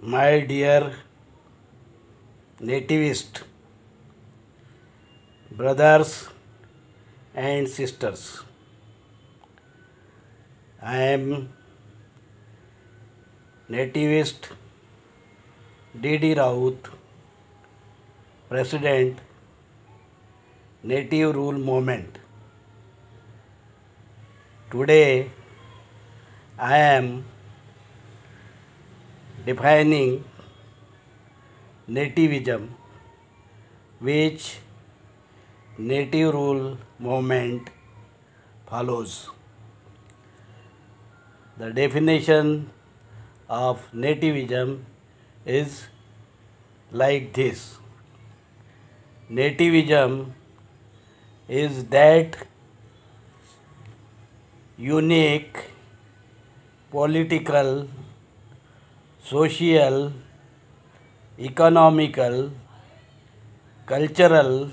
My dear nativist brothers and sisters, I am nativist D.D. Raut, President, Native Rule Movement. Today, I am defining nativism, which Native Rule Movement follows. The definition of nativism is like this. Nativism is that unique political, social, economical, cultural,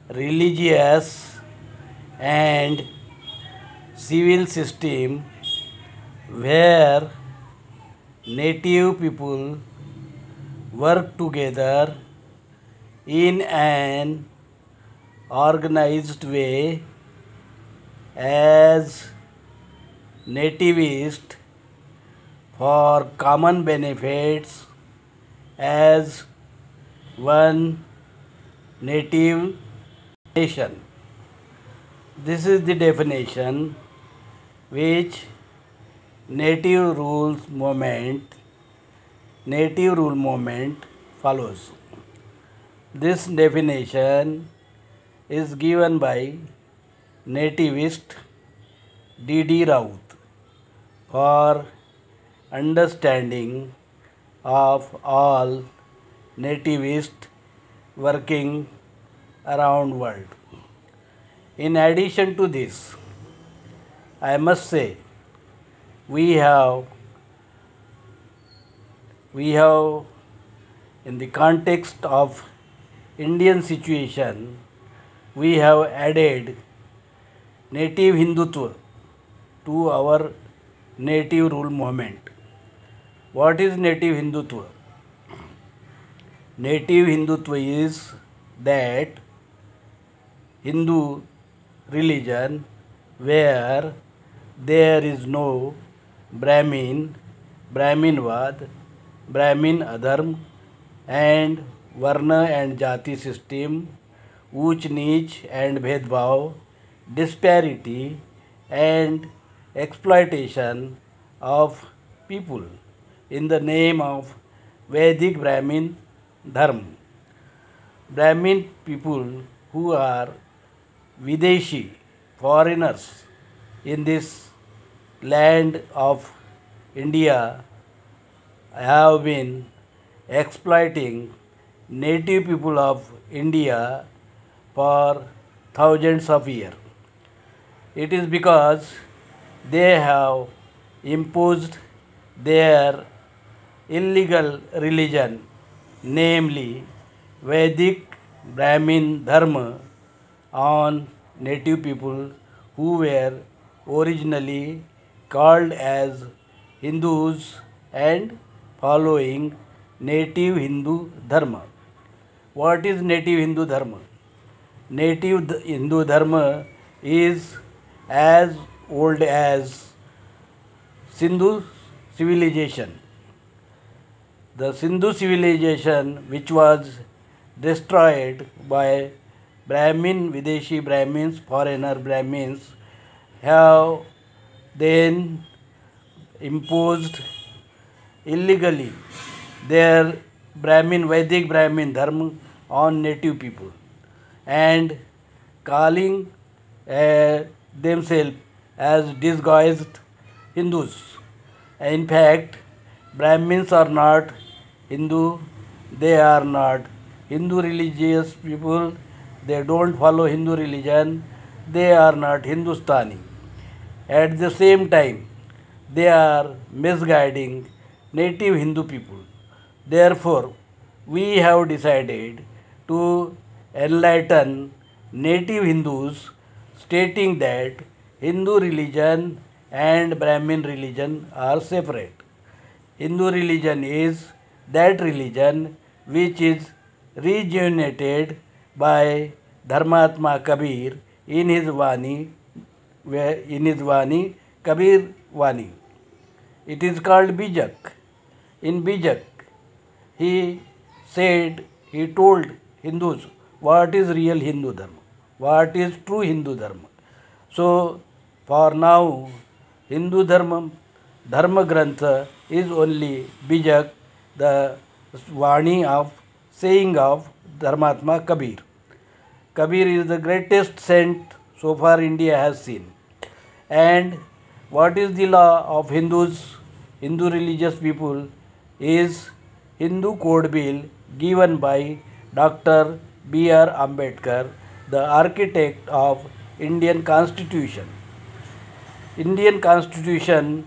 religious and civil system where native people work together in an organized way as nativist for common benefits as one native nation. This is the definition which Native Rule Movement follows. This definition is given by nativist D.D. Raut for understanding of all nativists working around world. In addition to this, I must say we have in the context of Indian situation, we have added native Hindutva to our native rule movement. What is native Hindutva? Native Hindutva is that Hindu religion where there is no Brahmin, Brahminvad, Brahmin Adharm and Varna and Jati system, Uch Neech and Bhedbhav, disparity and exploitation of people in the name of Vedic Brahmin Dharma. Brahmin people who are Videshi, foreigners in this land of India have been exploiting native people of India for thousands of years. It is because they have imposed their illegal religion, namely Vedic Brahmin Dharma, on native people who were originally called as Hindus and following native Hindu Dharma. What is native Hindu Dharma? Native Hindu Dharma is as old as Sindhu civilization. The Sindhu civilization, which was destroyed by Videshi Brahmins, foreigner Brahmins, have then imposed illegally their Vedic Brahmin Dharma on native people and calling themselves as disguised Hindus. In fact, Brahmins are not Hindu, they are not Hindu religious people, they don't follow Hindu religion, they are not Hindustani. At the same time, they are misguiding native Hindu people. Therefore, we have decided to enlighten native Hindus, stating that Hindu religion and Brahmin religion are separate. Hindu religion is that religion which is regenerated by Dharmatma Kabir in his Vani, Kabir Vani. It is called Bijak. In Bijak, he he told Hindus what is real Hindu Dharma, what is true Hindu Dharma. So, for now, Hindu Dharma Grantha is only Bijak, the Vani of saying of Dharmatma Kabir. Kabir is the greatest saint so far India has seen. And what is the law of Hindus, Hindu religious people, is Hindu Code Bill given by Dr. B.R. Ambedkar, the architect of Indian Constitution. Indian Constitution,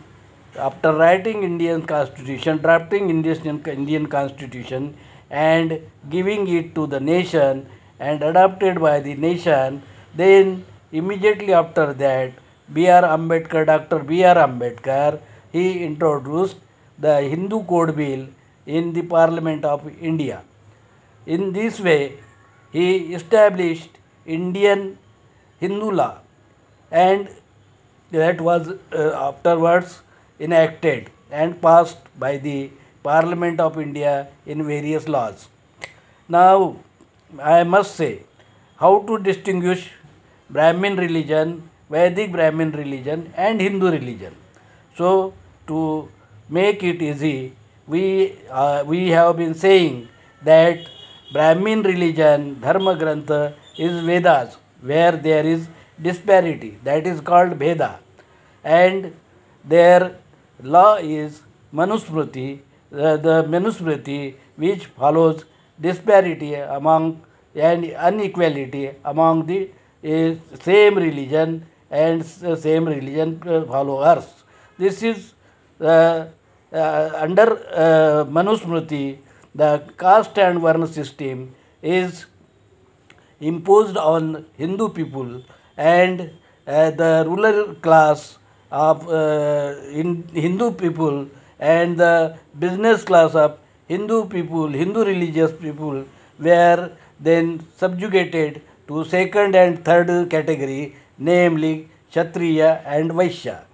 after writing Indian Constitution, drafting Indian Constitution and giving it to the nation and adopted by the nation, then immediately after that, Dr. B.R. Ambedkar, he introduced the Hindu Code Bill in the Parliament of India. In this way, he established Indian Hindu law, and that was afterwards enacted and passed by the Parliament of India in various laws. Now, I must say how to distinguish Brahmin religion, Vedic Brahmin religion and Hindu religion. So, to make it easy, we have been saying that Brahmin religion, Dharma Grantha, is Vedas, where there is disparity, that is called Veda, and their law is Manusmriti, the Manusmriti which follows disparity among and inequality among the same religion and same religion followers. This is under Manusmriti, the caste and varna system is imposed on Hindu people, and the ruler class of Hindu people and the business class of Hindu people, Hindu religious people, were then subjugated to second and third category, namely Kshatriya and Vaishya.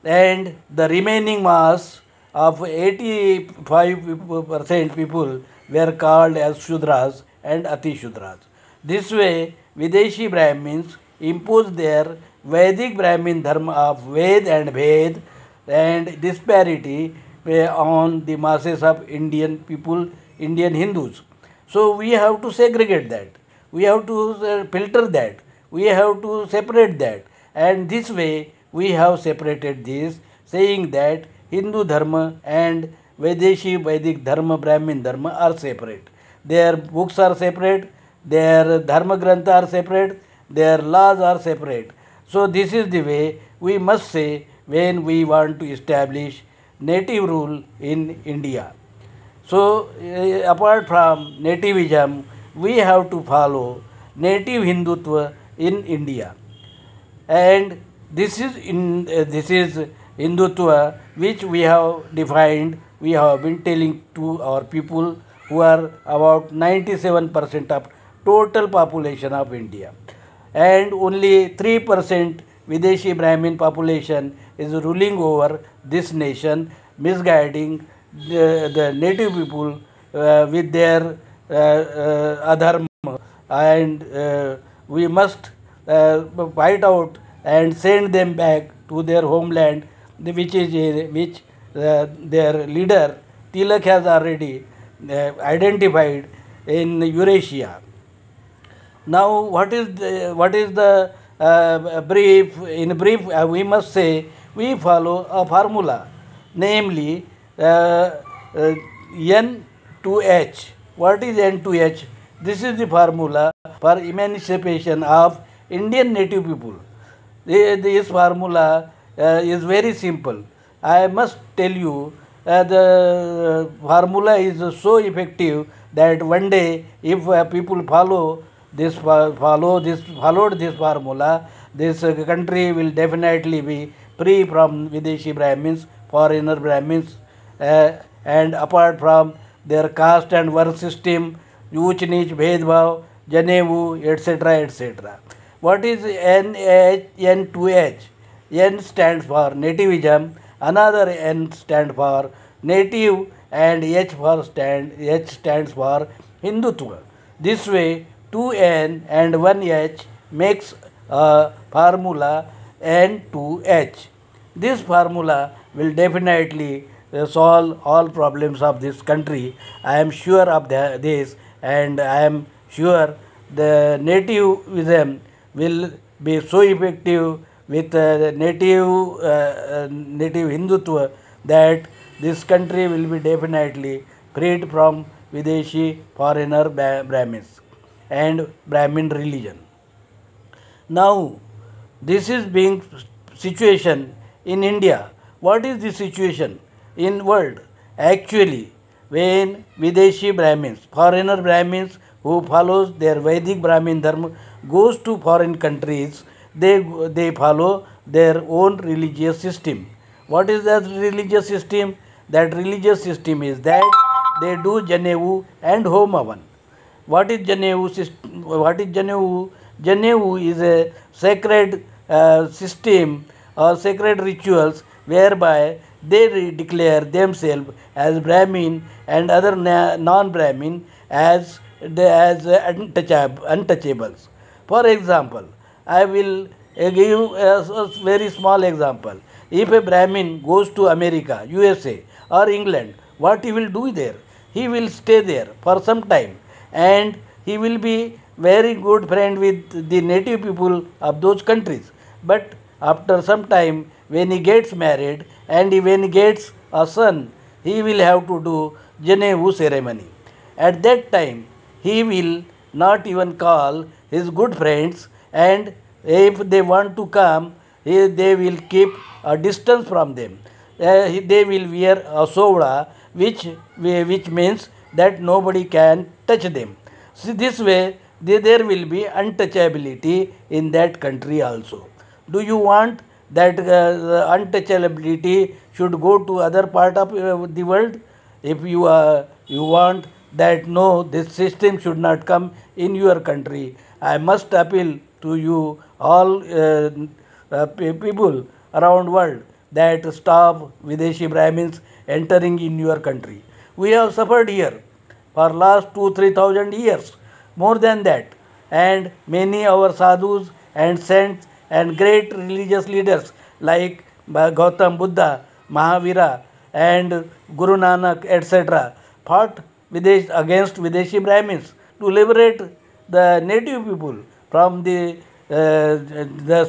And the remaining mass of 85% people were called as Shudras and Ati Shudras. This way, Videshi Brahmins imposed their Vedic Brahmin Dharma of Ved and Bhed and disparity on the masses of Indian people, Indian Hindus. So we have to segregate that. We have to filter that. We have to separate that. And this way we have separated this, saying that Hindu Dharma and Videshi Vedic Dharma, Brahmin Dharma are separate. Their books are separate, their Dharma Grantha are separate, their laws are separate. So this is the way we must say when we want to establish native rule in India. So apart from nativism, we have to follow native Hindutva in India. And this is Hindutva which we have defined, we have been telling to our people who are about 97% of total population of India. And only 3% Videshi Brahmin population is ruling over this nation, misguiding the native people with their adharma, and we must fight out and send them back to their homeland, which their leader Tilak has already identified in Eurasia. Now, what is the brief? In brief, we must say we follow a formula, namely N to H. What is N to H? This is the formula for emancipation of Indian native people. This formula is very simple. I must tell you, the formula is so effective that one day, if people followed this formula, this country will definitely be free from Videshi Brahmins, foreigner Brahmins, and apart from their caste and work system, ऊंच नीच भेदभाव, जनेऊ, etc. etc. What is N2H? N stands for nativism, another N stands for native, and H stands for Hindutva. This way, 2N and 1H makes a formula N2H. This formula will definitely solve all problems of this country. I am sure of this, and I am sure the nativism will be so effective with native Hindutva that this country will be definitely freed from Videshi foreigner Brahmins and Brahmin religion. Now, this is being situation in India. What is the situation in world? Actually, when Videshi Brahmins, foreigner Brahmins who follows their Vedic Brahmin Dharma goes to foreign countries, they follow their own religious system. What is that religious system? That religious system is that they do Janevu and Home Havan. What is Janevu? What is Janevu? Janevu is a sacred system or sacred rituals whereby they declare themselves as Brahmin and other non-Brahmin as untouchables. For example, I will give a very small example. If a Brahmin goes to America, USA or England, what he will do there? He will stay there for some time, and he will be very good friend with the native people of those countries. But after some time, when he gets married and when he gets a son, he will have to do Janevu ceremony. At that time, he will not even call his good friends, and if they want to come, they will keep a distance from them. They will wear a sovda, which means that nobody can touch them. See, this way, there will be untouchability in that country also. Do you want that untouchability should go to other part of the world? If you want that no, this system should not come in your country, I must appeal to you all people around world that stop Videshi Brahmins entering in your country. We have suffered here for last 2,000-3,000 years, more than that, and many our sadhus and saints and great religious leaders like Gautam Buddha, Mahavira, and Guru Nanak, etc., fought against Videshi Brahmins to liberate the native people from the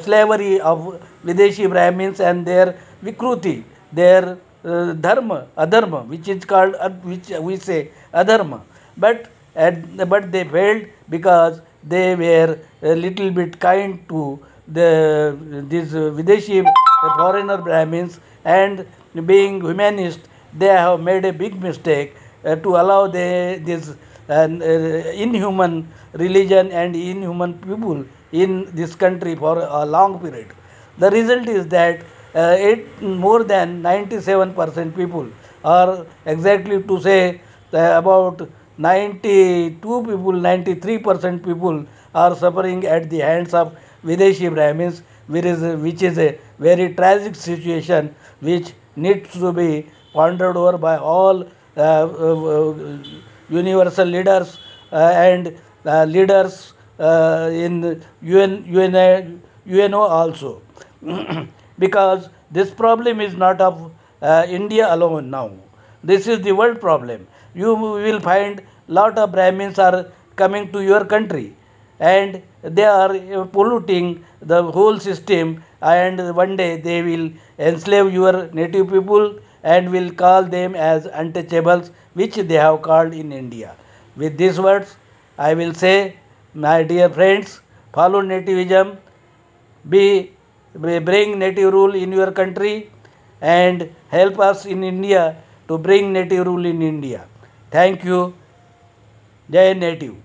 slavery of Videshi Brahmins and their vikruti, their adharma, which is called, which we say adharma. But they failed because they were a little bit kind to these Videshi foreigner Brahmins, and being humanist, they have made a big mistake to allow this inhuman religion and inhuman people in this country for a long period. The result is that more than 97% people, or exactly to say about 93% people are suffering at the hands of Videshi Brahmins, which is a very tragic situation which needs to be pondered over by all universal leaders and leaders in UNO also. Because this problem is not of India alone now. This is the world problem. You will find lot of Brahmins are coming to your country, and they are polluting the whole system, and one day they will enslave your native people and will call them as untouchables, which they have called in India. With these words, I will say, my dear friends, follow nativism, bring native rule in your country, and help us in India to bring native rule in India. Thank you. Jai Native.